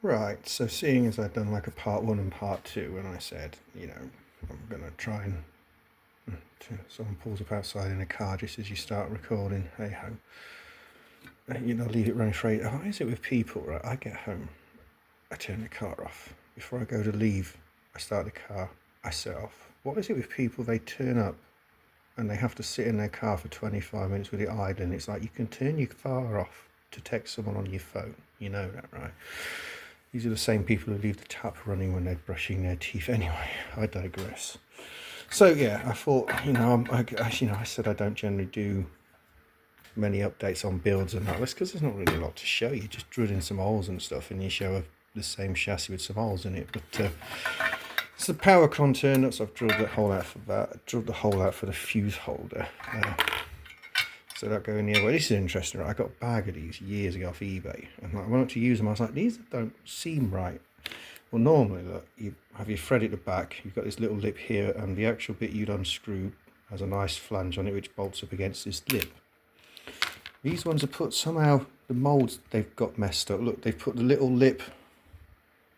Right, so seeing as I've done like a part one and part two, and I said, you know, I'm going to try and someone pulls up outside in a car just as you start recording, hey ho, you know, leave it running for 8 hours. Why is it with people, right? I get home, I turn the car off. Before I go to leave, I start the car, I set off. What is it with people? They turn up and they have to sit in their car for 25 minutes with it idling. It's like you can turn your car off to text someone on your phone. You know that, right? These are the same people who leave the tap running when they're brushing their teeth. Anyway, I digress. So yeah, I thought, you know, I said I don't generally do many updates on builds and that. That's because there's not really a lot to show. You just drill in some holes and stuff, and you show the same chassis with some holes in it. But it's the power contour nuts. I've drilled the hole out for that. I drilled the hole out for the fuse holder. So that go in here. Well, this is interesting, right? I got a bag of these years ago off eBay, and I went up to use them. I was like, these don't seem right. Well, normally, look, you have your thread at the back. You've got this little lip here, and the actual bit you'd unscrew has a nice flange on it, which bolts up against this lip. These ones are put somehow. The molds they've got messed up. Look, they've put the little lip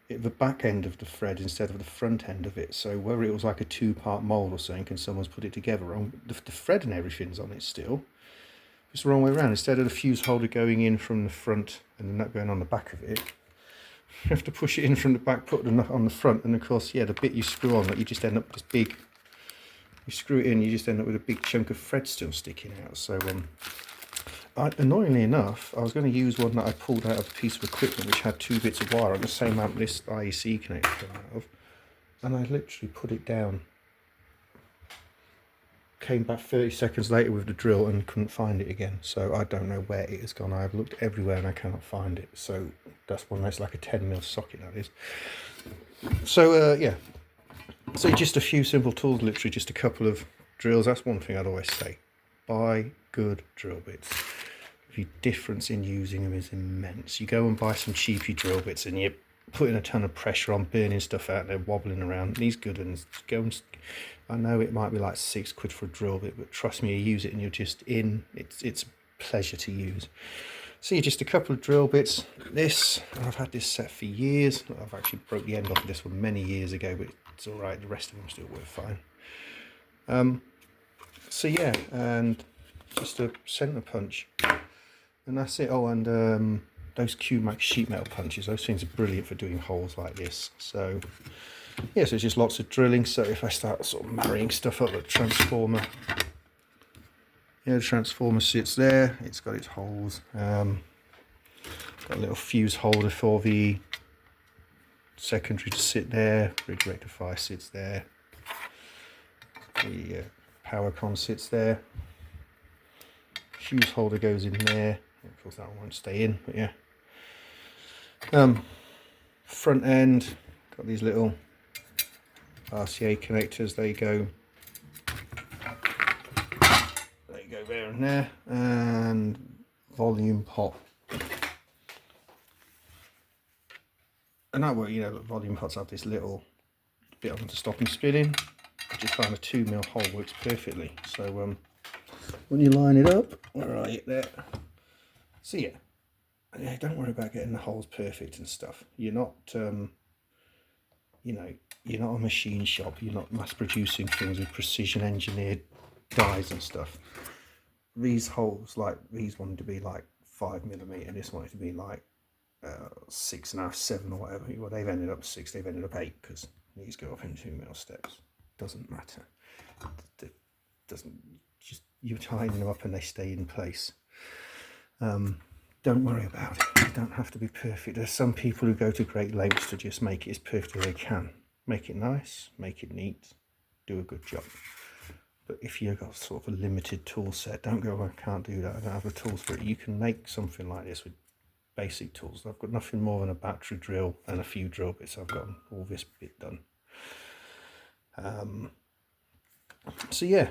at the back end of the thread instead of the front end of it. So whether it was like a two-part mold or something, and someone's put it together wrong, the thread and everything's on it still. It's the wrong way around. Instead of the fuse holder going in from the front and the nut going on the back of it, you have to push it in from the back, put the nut on the front, and of course, yeah, the bit you screw on, that you just end up with this big. You screw it in, you just end up with a big chunk of thread still sticking out. So, annoyingly enough, I was going to use one that I pulled out of a piece of equipment which had two bits of wire on the same amp this IEC connector came out of, and I literally put it down. Came back 30 seconds later with the drill and couldn't find it again, so I don't know where it has gone. I've looked everywhere and I cannot find it. So that's one that's like a 10mm socket, that is. So yeah, so just a few simple tools, literally just a couple of drills. That's one thing I'd always say: buy good drill bits. The difference in using them is immense. You go and buy some cheapy drill bits and you're putting a ton of pressure on, burning stuff out there, wobbling around. These good ones, go and, I know it might be like £6 for a drill bit, but trust me, you use it and you're just in. It's a pleasure to use. So yeah, just a couple of drill bits. This, I've had this set for years. I've actually broke the end off of this one many years ago, but it's all right. The rest of them still work fine. So yeah, and just a centre punch, and that's it. Oh, and those Q-Max sheet metal punches, those things are brilliant for doing holes like this. So yeah, so it's just lots of drilling. So if I start sort of marrying stuff up, the transformer, yeah, the transformer sits there, it's got its holes. Got a little fuse holder for the secondary to sit there, bridge rectifier sits there, the power con sits there, fuse holder goes in there. Of course that one won't stay in, but yeah. Front end, got these little RCA connectors, they go there and there, and volume pot. And that way, you know, volume pots have this little bit on them to stop them spinning. I just found a 2mm hole works perfectly. So when you line it up, where are you there? So yeah, don't worry about getting the holes perfect and stuff. You're not, you know, you're not a machine shop. You're not mass producing things with precision engineered dies and stuff. These holes, like these wanted to be like 5mm, and this wanted to be like 6.5, 7 or whatever. Well, they've ended up 6, they've ended up 8 because these go up in 2mm steps. Doesn't matter. It doesn't, just you tighten them up and they stay in place. Don't worry about it. They don't have to be perfect. There's some people who go to great lengths to just make it as perfect as they can. Make it nice, make it neat, do a good job. But if you've got sort of a limited tool set, don't go, I can't do that, I don't have the tools for it. You can make something like this with basic tools. I've got nothing more than a battery drill and a few drill bits. I've got all this bit done. So yeah,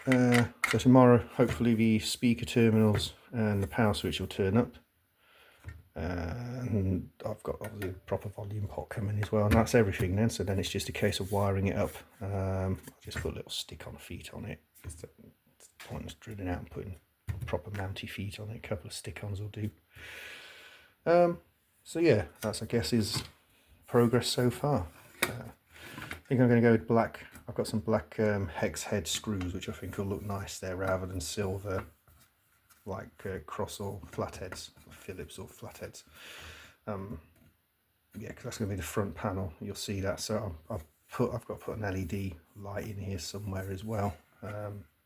so tomorrow hopefully the speaker terminals and the power switch will turn up, and I've got obviously a proper volume pot coming as well, and that's everything then. So then it's just a case of wiring it up. I'll just put a little stick-on feet on it. It's the pointless drilling out and putting proper mounty feet on it. A couple of stick-ons will do. So yeah, that's, I guess, is progress so far. I think I'm going to go with black. I've got some black hex head screws, which I think will look nice there, rather than silver, like cross or flatheads, or Phillips or flatheads. Yeah, because that's going to be the front panel. You'll see that. So I've got to put an LED light in here somewhere as well.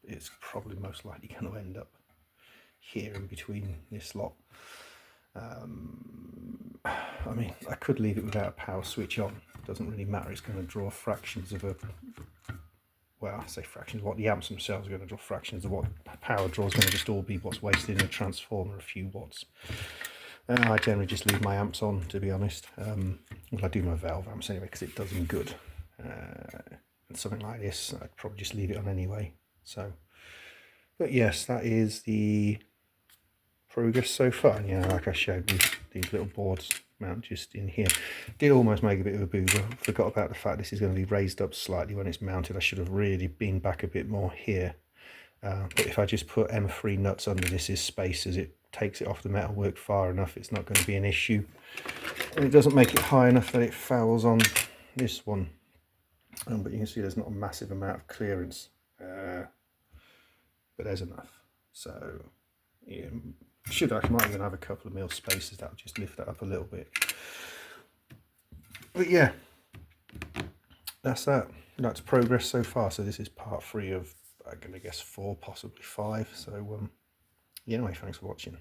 It's probably most likely going to end up here in between this lot. I mean, I could leave it without a power switch on. It doesn't really matter. It's going to draw fractions of a, well, I say fractions, what the amps themselves are going to draw fractions of what power draw is going to just all be what's wasted in a transformer, a few watts. I generally just leave my amps on, to be honest. Well, I do my valve amps anyway because it does them good. And something like this, I'd probably just leave it on anyway. So, but yes, that is the progress so far. And yeah, like I showed you, these little boards mount just in here. Did almost make a bit of a boo-boo. Forgot about the fact this is going to be raised up slightly when it's mounted. I should have really been back a bit more here. But if I just put M3 nuts under this as spacers, it takes it off the metalwork far enough. It's not going to be an issue. And it doesn't make it high enough that it fouls on this one. But you can see there's not a massive amount of clearance. But there's enough. So yeah, I might even have a couple of mil spacers that'll just lift that up a little bit. But yeah, that's that. That's progress so far. So this is part 3 of, I'm gonna guess 4, possibly 5. So yeah, anyway, thanks for watching.